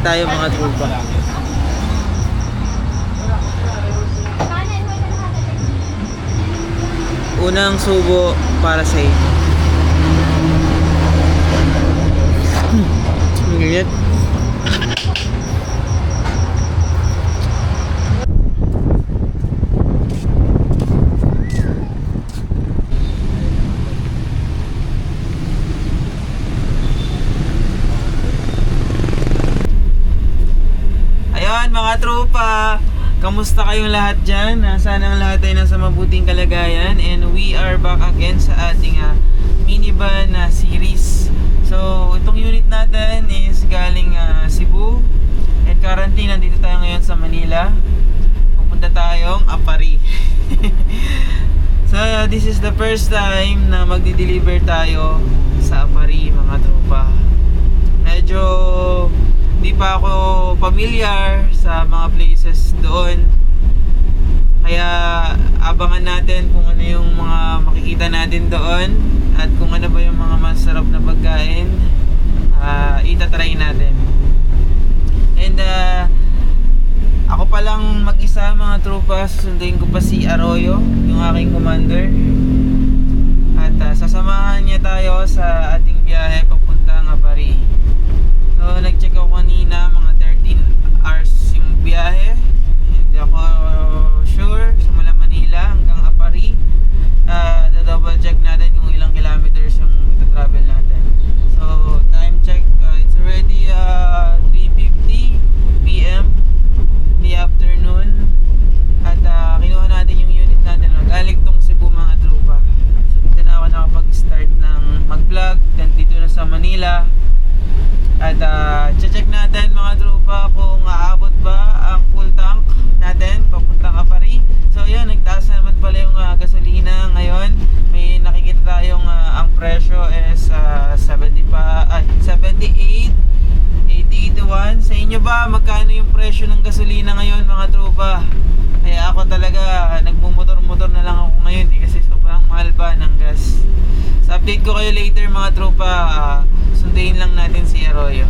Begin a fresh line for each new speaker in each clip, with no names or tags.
tayo mga tropa. Unang subo para sa inyo. Ang init. Mga tropa, kamusta kayong lahat dyan? Sana ang lahat ay nasa mabuting kalagayan. And we are back again sa ating minivan series. So itong unit natin is galing Cebu. And currently nandito tayo ngayon sa Manila. Pupunta tayong Apari. So this is the first time na magdi-deliver tayo sa Apari mga tropa. Medyo hindi pa ako familiar sa mga places doon, kaya abangan natin kung ano yung mga makikita natin doon at kung ano ba yung mga masarap na pagkain. Itatry natin. And ako palang mag-isa mga tropa, susunduin ko pa si Arroyo, yung aking commander, at sasamahan niya tayo sa ating biyahe papuntang Apari. So nag-check ako kanina, mga 13 hours yung biyahe. Hindi ako sure, simula Manila hanggang Apari. Da-double check natin kung ilang kilometers yung ita-travel natin. So time check, it's already 3:50 PM in the afternoon. At kinuha natin yung unit natin. Galing tong Cebu mga tropa. So dito na ako nakapag-start ng mag-vlog. Then dito na sa Manila. At check natin mga tropa kung aabot ba ang full tank natin papuntang Apari. So yan, nagtaas naman pala yung gasolina ngayon. May nakikita tayong ang presyo is 78, 80 Sa inyo ba, magkano yung presyo ng gasolina ngayon mga tropa? Kaya ako talaga nagmumotor-motor na lang ako ngayon kasi sobrang mahal pa ng gas. So update ko kayo later mga tropa. Sunduin lang natin si Arroyo.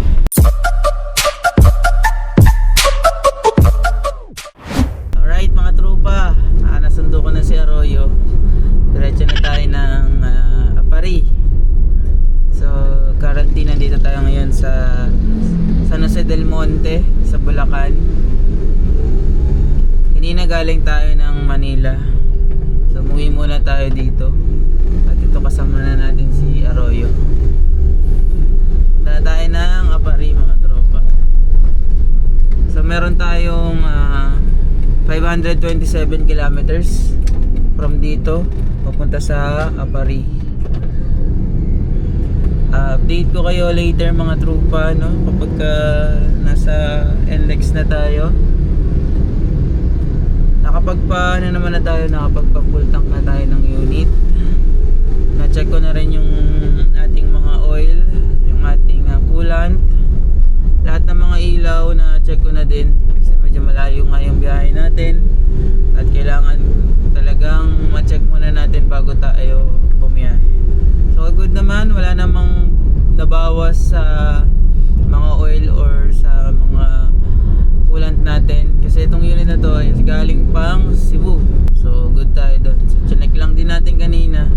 Alright mga tropa, nasundo ko na si Arroyo. Diretso na tayo ng Apari. So currently nandito tayo ngayon sa San Jose del Monte, sa Bulacan. Kanina galing tayo ng Manila. So umuwi muna tayo dito. At ito kasama na natin si Arroyo. Dala tayo ng Apari mga tropa. So meron tayong 527 kilometers from dito papunta sa Apari. Update ko kayo later mga tropa, no? Kapag nasa NLEX na tayo. Nakapagpa full tank na tayo ng unit. Na-check ko na rin yung ating mga oil, yung ating coolant, lahat ng mga ilaw na check ko na din kasi medyo malayo nga yung biyahe natin at kailangan talagang ma-check muna natin bago tayo bumiyahe. So good naman, wala namang nabawas sa mga oil or sa mga coolant natin kasi itong unit na to is galing pang Cebu. So good tayo doon. So chinek lang din natin kanina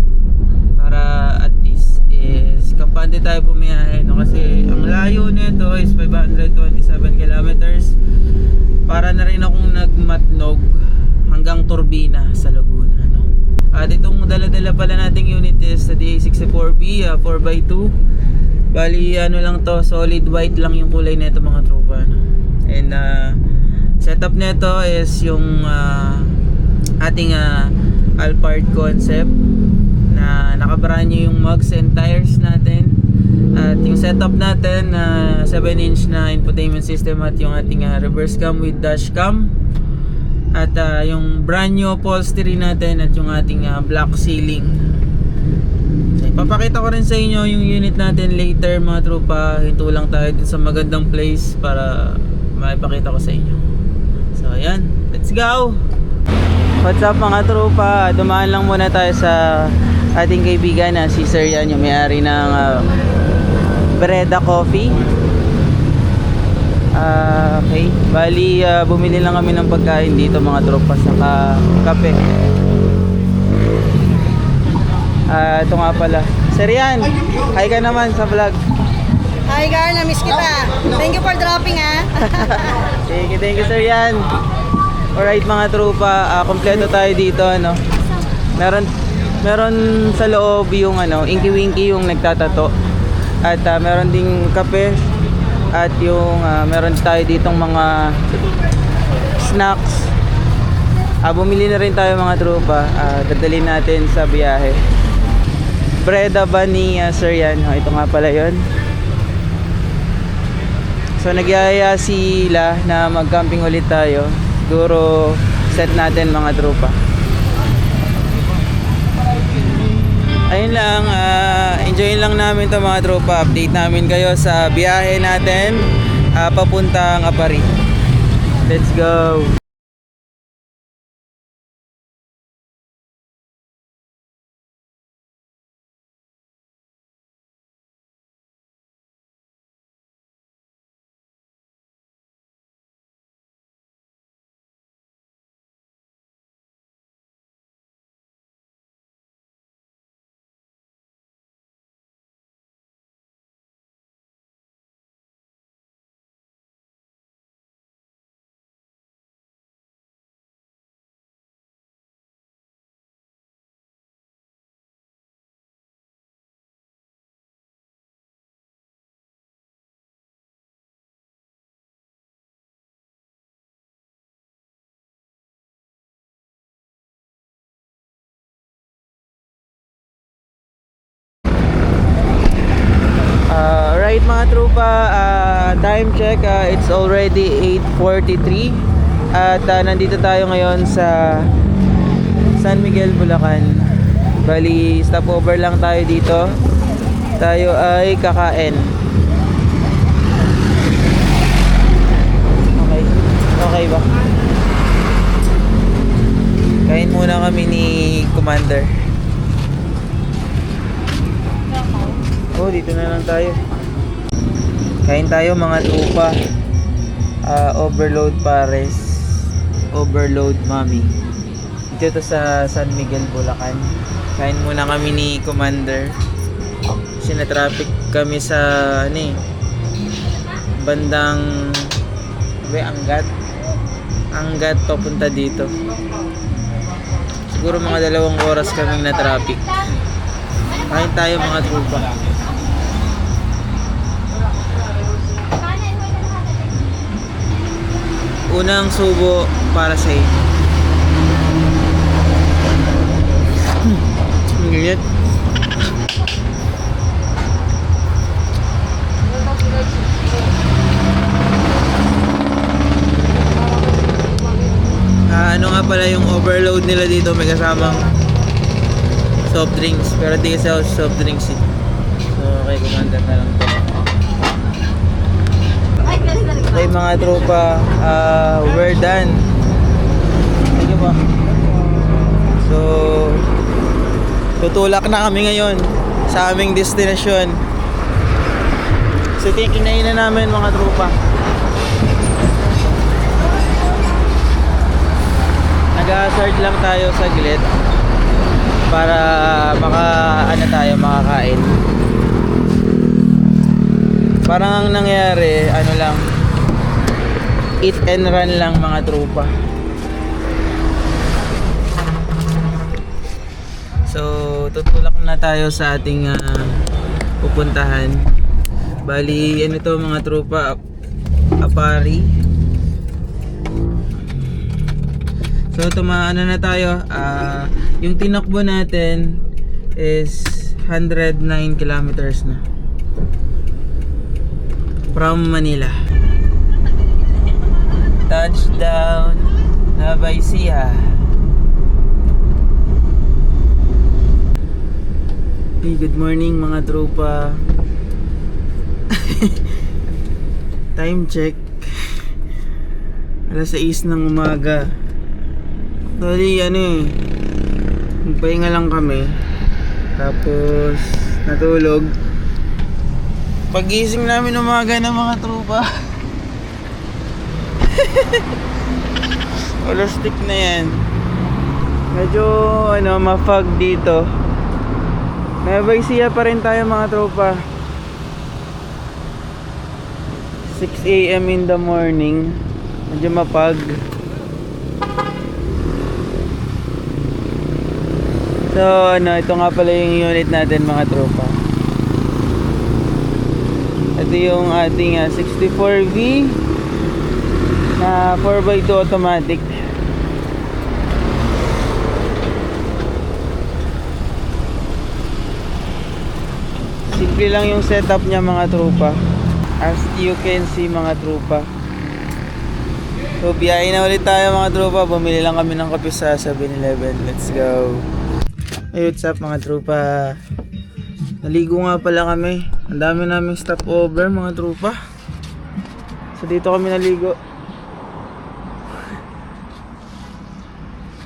para at least is kampante tayo bumiyahe, no? Kasi ang layo nito is 527 kilometers. Para na rin akong nagmatnog hanggang Turbina sa Laguna, no? At itong dala-dala pala nating unit is sa DA64B 4x2. Bali ano lang to, solid white lang yung kulay nito mga tropa, no? And setup nito is yung ating Alphard concept na nakabrand nyo yung mugs and tires natin. At yung setup natin 7-inch na infotainment system at yung ating reverse cam with dash cam. At yung brand new upholstery natin at yung ating black ceiling. So, papakita ko rin sa inyo yung unit natin later mga tropa. Hinto lang tayo dun sa magandang place para maipakita ko sa inyo. So ayan, let's go! What's up mga tropa? Dumaan lang muna tayo sa ating kaibigan na si Sir yan, yung may-ari ng Breda Coffee. Okay. Bali, bumili lang kami ng pagkain dito mga tropa, saka kape. Ito nga pala. Sir Yan, hi ka naman sa vlog.
Hi Gar, na-miss kita. Thank you for dropping
Thank you Sir Yan. Alright mga tropa, kompleto tayo dito ano. Meron sa loob yung Inky Winky yung nagtatato. At meron ding kape. At yung meron tayo ditong mga snacks. Bumili na rin tayo mga tropa. Dadalhin natin sa biyahe. Breda ba ni Sir Yan? Ito nga pala yun. So nagyaya sila na mag-camping ulit tayo. Siguro set natin mga tropa. Ayun lang, enjoyin lang namin to mga tropa. Update namin kayo sa biyahe natin papuntang Apari. Let's go! Right mga tropa, time check, it's already 8:43 at nandito tayo ngayon sa San Miguel, Bulacan. Bali, stopover lang tayo dito. Tayo ay kakain. Okay ba? Kain muna kami ni Commander. Oh, dito na lang tayo. Kain tayo mga tropa. Overload Pares. Overload Mami. Dito to sa San Miguel, Bulacan. Kain muna kami ni Commander. Kasi na-traffic kami sa bandang Angat papunta dito. Siguro mga 2 oras kaming na-traffic. Kain tayo mga tropa. Unang subo para sa iyo. Ang init. Ano nga pala yung overload nila dito, may kasamang soft drinks, pero di kasi ako soft drinks eh. So kay Commander na lang to. Okay mga tropa, we're done. Thank you po. So tutulak na kami ngayon sa aming destination. So kinain na namin mga tropa. Nag-hazard lang tayo saglit para makakain. Parang ang nangyari, lang, eat and run lang mga tropa. So, tutulak na tayo sa ating pupuntahan. Bali, to mga tropa, Apari. So, tumaano na tayo. Yung tinakbo natin is 109 kilometers na. From Manila. Touchdown Nueva Ecija. Hey, good morning mga tropa. Time check, alas 6 ng umaga. Actually magpahinga lang kami. Tapos natulog. Pagising namin umaga ng mga tropa, Color stick na yan. Medyo mafog dito. Nueva Ecija pa rin tayo mga tropa. 6 AM in the morning. Medyo mapag. So ito nga pala yung unit natin mga tropa. Ito yung ating 64V na 4x2 automatic. Simple lang yung setup niya mga tropa. As you can see mga tropa. So biyahe na ulit tayo mga tropa. Bumili lang kami ng kape sa 7-Eleven. Let's go. Hey, what's up mga tropa? Naligo nga pala kami. Ang dami naming stopover mga tropa. So dito kami naligo.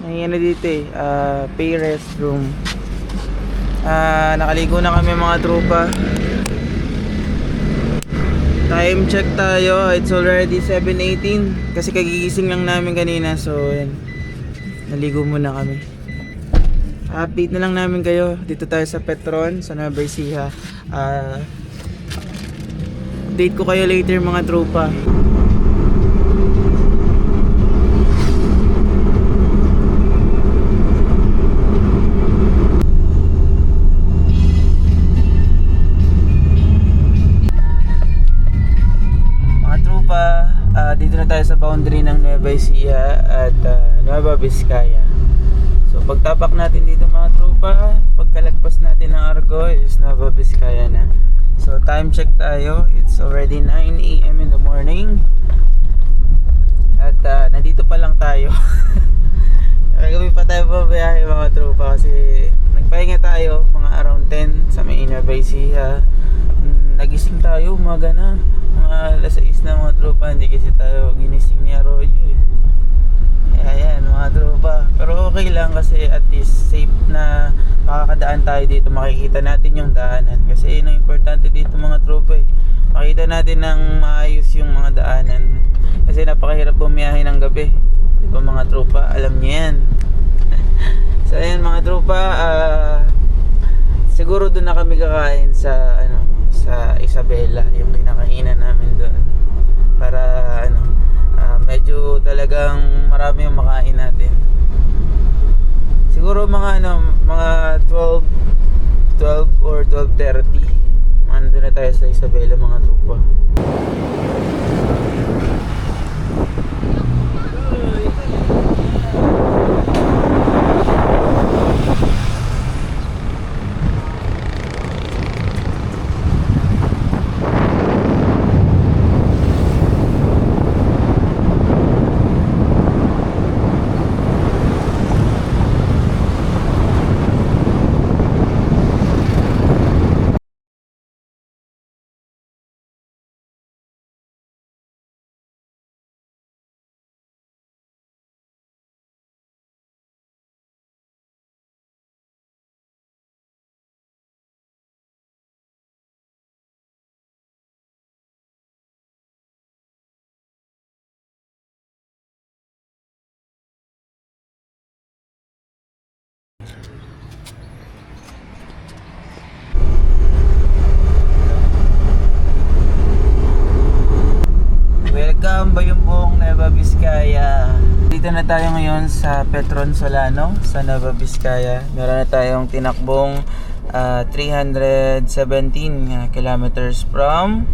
May dito pay restroom. Nakaligo na kami mga tropa. Time check tayo. It's already 7:18 kasi kagigising lang namin kanina. So yan, naligo muna kami. Update na lang namin kayo. Dito tayo sa Petron, sa Nueva Ecija. Update ko kayo later mga tropa. Dito na tayo sa boundary ng Nueva Ecija at Nueva Vizcaya. So pagtapak natin dito mga tropa, pagkalagpas natin ng Arco is Nueva Vizcaya na. So time check tayo, it's already 9 AM in the morning. At nandito pa lang tayo. Kagabi pa tayo pabiyahe mga tropa kasi nagpahinga tayo mga around 10 sa may Nueva Ecija. Nagising tayo umaga na, mga alas 6 na mga tropa, hindi kasi tayo ginising ni Arroyo eh. Kaya yan mga tropa, pero okay lang kasi at least safe na makakadaan tayo dito, makikita natin yung daanan kasi yun ang importante dito mga tropa eh. Makita natin ng maayos yung mga daanan kasi napakahirap bumiyahe ng gabi, di ba mga tropa, alam niyo yan. So ayan mga tropa, siguro doon na kami kakain sa sa Isabela, yung pinakainan namin doon para medyo talagang marami yung makain natin. Siguro mga mga 12 or 12:30 nandun na tayo sa Isabela mga tropa. Welcome Bayumbong, Nueva Vizcaya. Dito na tayo ngayon sa Petron Solano, sa Nueva Vizcaya. Meron na tayong tinakbong 317 kilometers from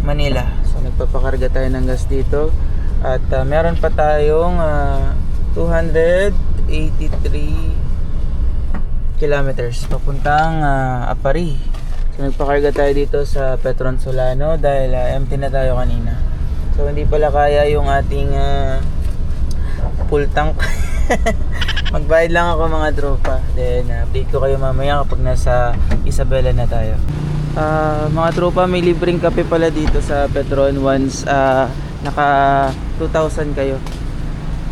Manila. So nagpapakarga tayo ng gas dito. At meron pa tayong 283 kilometers papuntang Apari. So nagpakarga tayo dito sa Petron Solano dahil empty na tayo kanina. So hindi pala kaya yung ating full tank. Magbayad lang ako mga tropa. Then update ko kayo mamaya kapag nasa Isabela na tayo. Mga tropa, may libreng kape pala dito sa Petron once naka 2,000 kayo.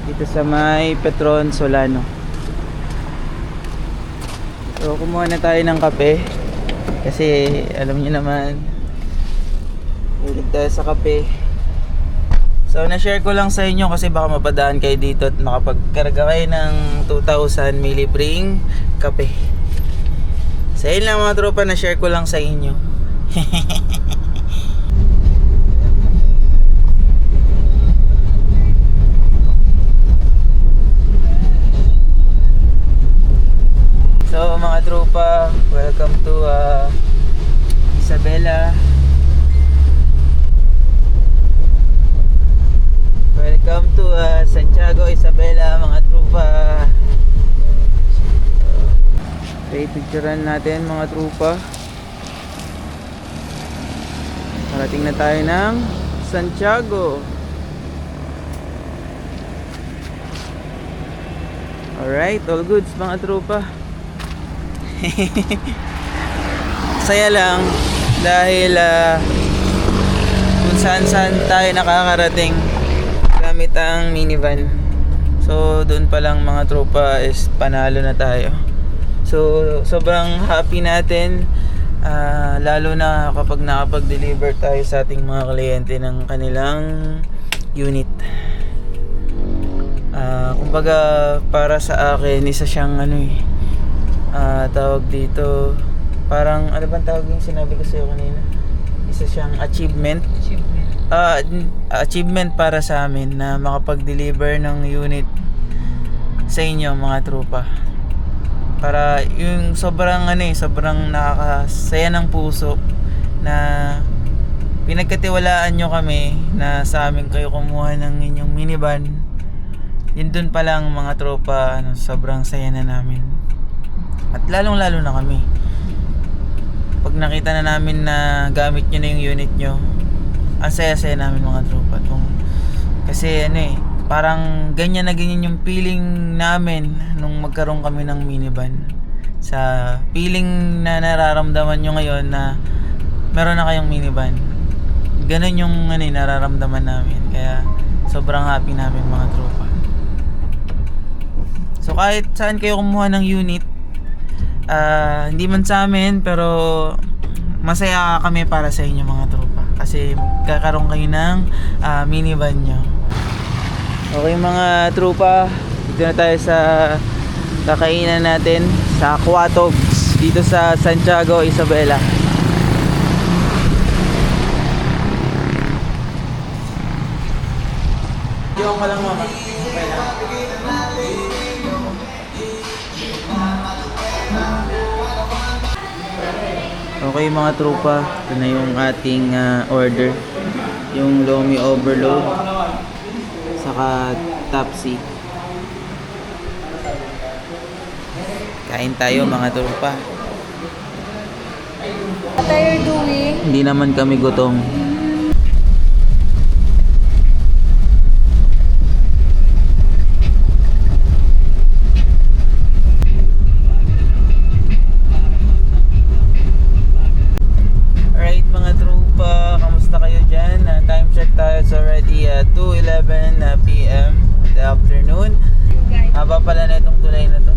Dito sa may Petron Solano. So kumuha na tayo ng kape kasi alam niyo naman, hilig tayo sa kape. So, na-share ko lang sa inyo kasi baka mapadaan kayo dito at makapagkarga kayo ng 2,000 may libreng kape. So, yun lang mga tropa, na-share ko lang sa inyo. So, mga tropa, welcome to Isabela. Welcome to Santiago, Isabela, mga tropa. Okay, picturean natin mga tropa. Parating na tayo ng Santiago. Alright, all goods mga tropa. Saya lang dahil kung saan tayo nakakarating gamit ang minivan. So doon pa lang mga tropa is panalo na tayo. So sobrang happy natin, lalo na kapag nakapag-deliver tayo sa ating mga kliyente ng kanilang unit. Kumbaga para sa akin isa siyang tawag dito, parang ano bang tawag yung sinabi ko sa'yo kanina? Isa siyang achievement. Achievement para sa amin na makapag-deliver ng unit sa inyo mga tropa. Para yung sobrang sobrang nakakasaya ng puso na pinagkatiwalaan nyo kami na sa amin kayo kumuha ng inyong minivan. Yun dun pa lang mga tropa, sobrang saya na namin. At lalong lalo na kami pag nakita na namin na gamit nyo na yung unit nyo, ang saya-saya namin mga tropa. Kasi parang ganyan na ganyan yung feeling namin nung magkaroon kami ng minivan. Sa feeling na nararamdaman nyo ngayon na meron na kayong minivan, ganun yung nararamdaman namin. Kaya sobrang happy namin mga tropa. So kahit saan kayo kumuha ng unit, hindi man sa amin, pero masaya kami para sa inyo mga tropa. Kasi magkakaroon kayo ng minivan nyo. Okay mga tropa, dito na tayo sa kakainan natin sa Aquatogs dito sa Santiago, Isabela. Diyan ka lang mama. Okay lang. Okay mga tropa, ito na yung ating order. Yung Lomi Overload saka Topsy. Kain tayo mga tropa.
What are you doing?
Hindi naman kami gutom. Alright mga tropa, kamusta kayo dyan? Time check tayo, it's already 2:11 PM in the afternoon. Haba pala na itong tulay na to.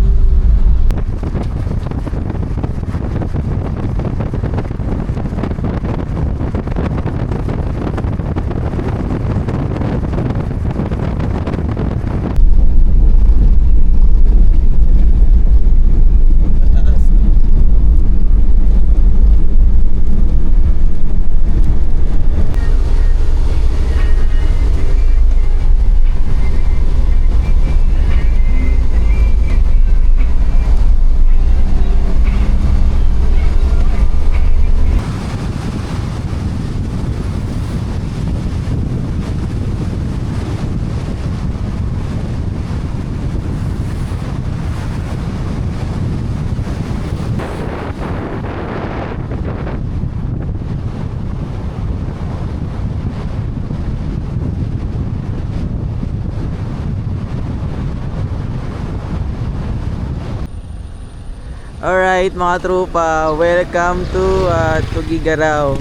Alright mga tropa, welcome to Tugigaraw.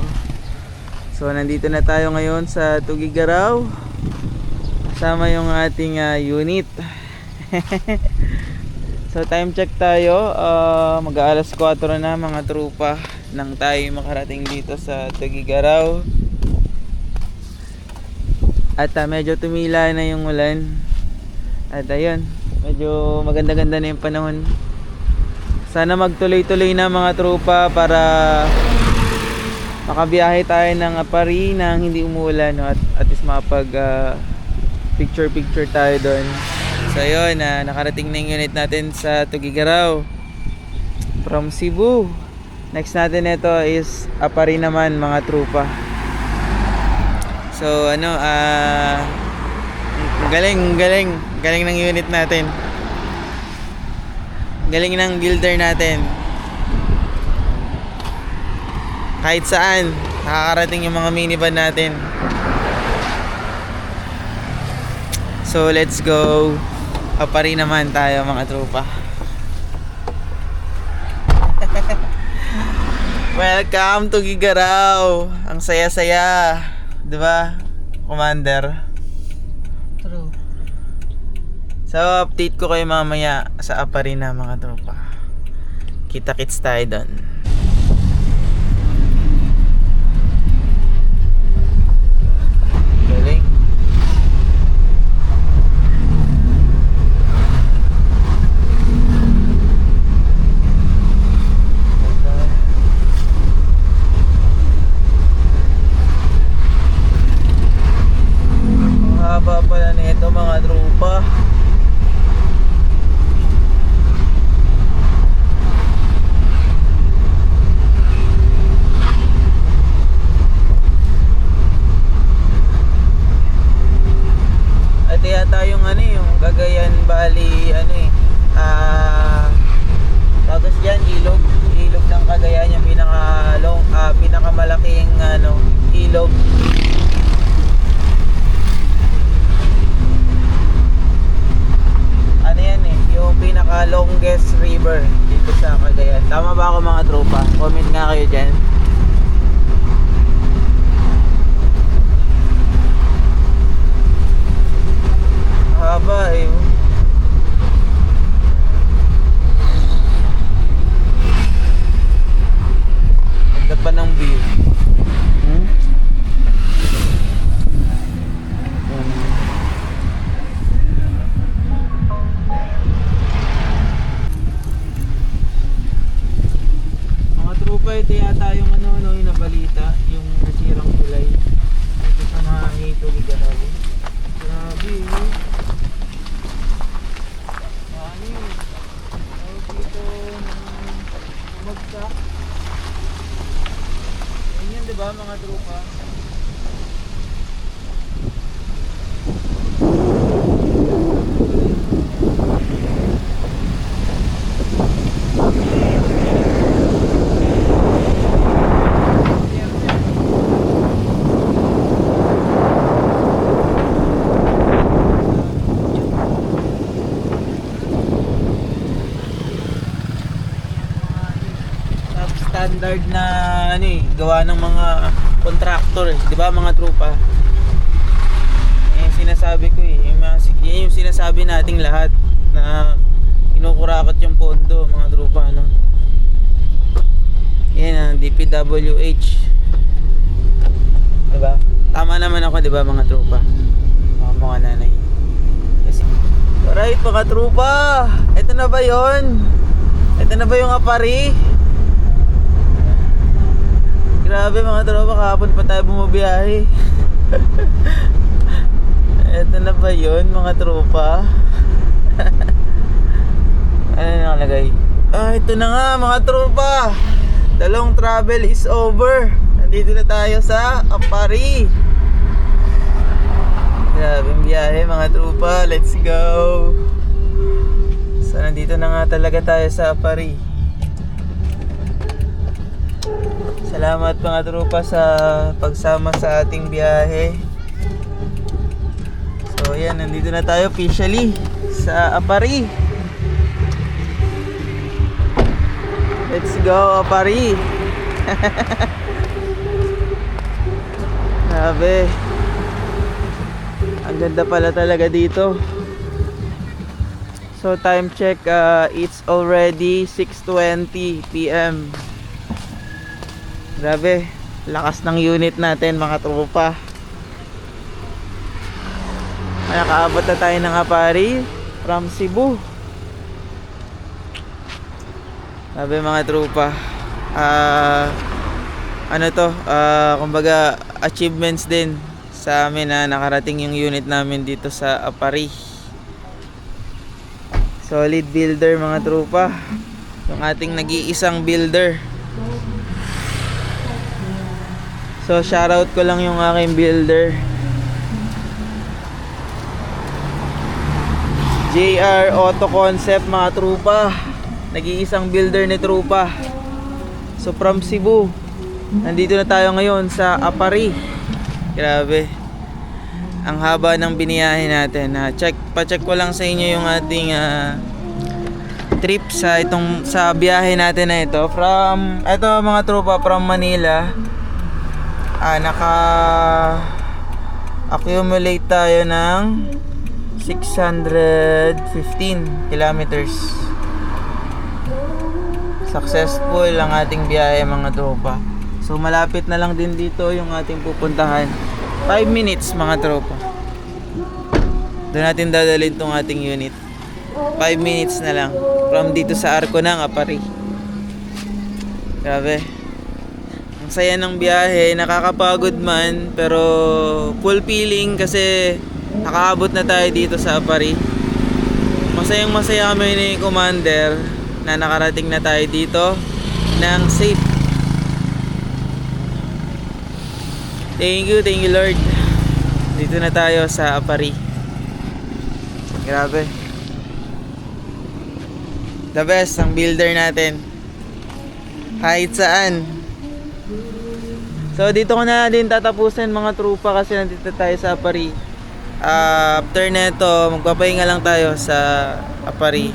So nandito na tayo ngayon sa Tugigaraw. Kasama yung ating unit. So time check tayo, mag-aalas 4 na mga tropa nang tayo makarating dito sa Tugigaraw. At medyo tumila na yung ulan. At ayun, medyo maganda-ganda na yung panahon. Sana magtuloy-tuloy na mga tropa para makabiyahe tayo ng Apari nang hindi umuulan, no? At least makapag picture-picture tayo doon. So ayun, nakarating na yung unit natin sa Tugigaraw from Cebu. Next natin ito is Apari naman mga tropa. So galing ng unit natin. Galing ng builder natin. Kahit saan nakakarating yung mga minivan natin. So let's go. Apari naman tayo mga tropa. Welcome to Gigaraw. Ang saya-saya, 'di ba, Commander?
True.
So update ko kayo mamaya sa Apari na mga tropa. Kita-kits tayo doon. Galing. Haba pala nito mga tropa. At yata yung yung Cagayan Valley tapos dyan ilog ng Cagayan, yung pinakamalaking ilog. Yung pinaka longest river dito sa Cagayan. Tama ba ako mga tropa? Comment nga kayo dyan. Haba ganda pa ng view. Ito yata yung yung nabalita, yung nasirang tulay dito sa mga Tugigaraw. Grabe yun. Tawag dito bumagsak. Yan diba mga tropa? Standard na gawa ng mga contractor, 'di ba mga tropa? Sinasabi ko yung sinasabi nating lahat na kinukurakot yung pondo mga tropa, Yan ang DPWH. 'Di ba? Tama naman ako, 'di ba mga tropa? Mga nanay. Alright mga tropa, ito na ba 'yon? Ito na ba yung Apari? Grabe mga tropa, kahapon pa tayo bumabiyahe. Eto na ba yun mga tropa? Ano nakalagay? Ito na nga mga tropa. The long travel is over. Nandito na tayo sa Apari. Grabeng biyahe mga tropa. Let's go. So nandito na nga talaga tayo sa Apari. Salamat mga tropa sa pagsama sa ating biyahe. So yan, nandito na tayo officially sa Apari. Let's go Apari. Grabe. Ang ganda pala talaga dito. So time check, it's already 6:20 PM. Grabe, lakas ng unit natin mga tropa. Nakaabot na tayo ng Apari from Cebu. Sabi mga tropa, kumbaga achievements din sa amin na nakarating yung unit namin dito sa Apari. Solid builder mga tropa, yung ating nag-iisang builder. So shoutout ko lang yung aking builder, JR Auto Concept mga tropa. Nag-iisang builder ni tropa. So from Cebu, nandito na tayo ngayon sa Apari. Grabe, ang haba ng biniyahe natin. Pa-check ko lang sa inyo yung ating trip sa biyahe natin na ito. Ito mga tropa, from Manila. Naka-accumulate tayo ng 615 kilometers. Successful ang ating biyahe mga tropa. So malapit na lang din dito yung ating pupuntahan. 5 minutes mga tropa. Doon natin dadalhin tong ating unit. 5 minutes na lang from dito sa Arco ng Apari. Grabe, ang saya ng biyahe. Nakakapagod man, pero fulfilling kasi nakaabot na tayo dito sa Apari. Masayang masaya kami ni Commander na nakarating na tayo dito ng safe. Thank you Lord. Dito na tayo sa Apari. Grabe, the best ang builder natin kahit saan. So dito ko na din tatapusin mga tropa kasi nandito tayo sa Apari. After neto magpapahinga lang tayo sa Apari,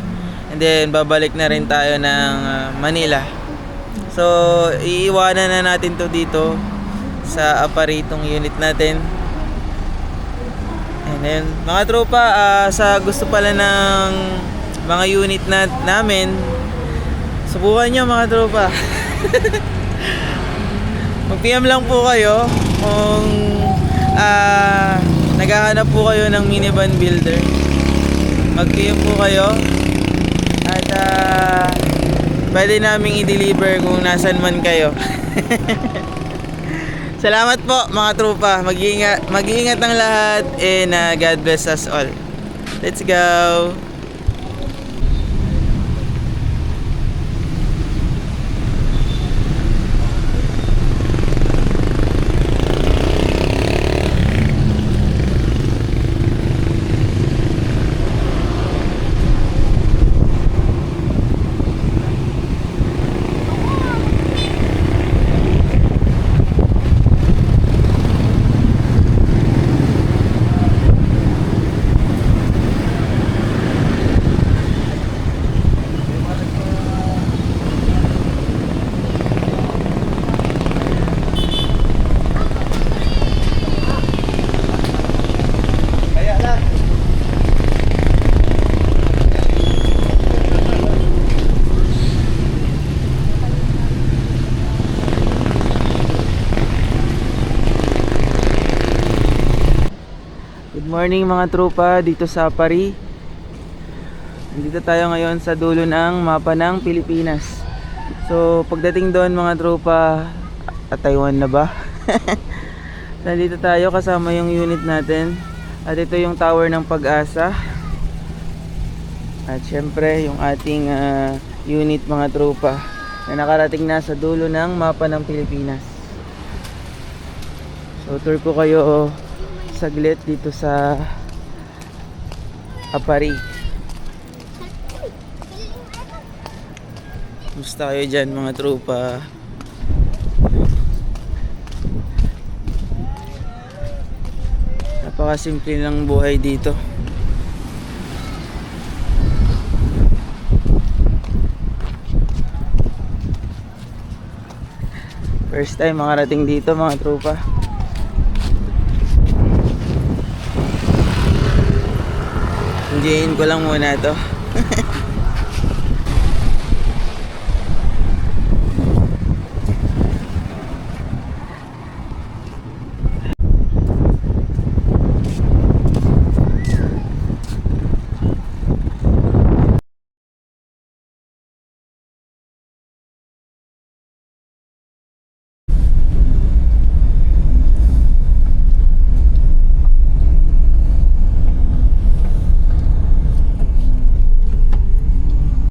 and then babalik na rin tayo ng Manila. So iiwanan na natin to dito sa Apari itong unit natin. And then mga tropa, sa gusto pala ng mga unit namin, subukan nyo mga tropa. Mag-PM lang po kayo kung naghahanap po kayo ng minivan builder. Mag-PM po kayo at pwede naming i-deliver kung nasan man kayo. Salamat po mga tropa. Mag-iingat ang lahat, and God bless us all. Let's go. Morning mga tropa dito sa Apari. Dito tayo ngayon sa dulo ng mapa ng Pilipinas. So pagdating doon mga tropa, Taiwan na ba? Nandito tayo kasama yung unit natin. At ito yung tower ng Pag-asa. At syempre yung ating unit mga tropa na nakarating na sa dulo ng mapa ng Pilipinas. So tour ko kayo saglit dito sa Apari. Gusto kayo dyan mga tropa? Napakasimple lang buhay dito. First time makarating dito mga tropa. Enjoyin ko lang muna to.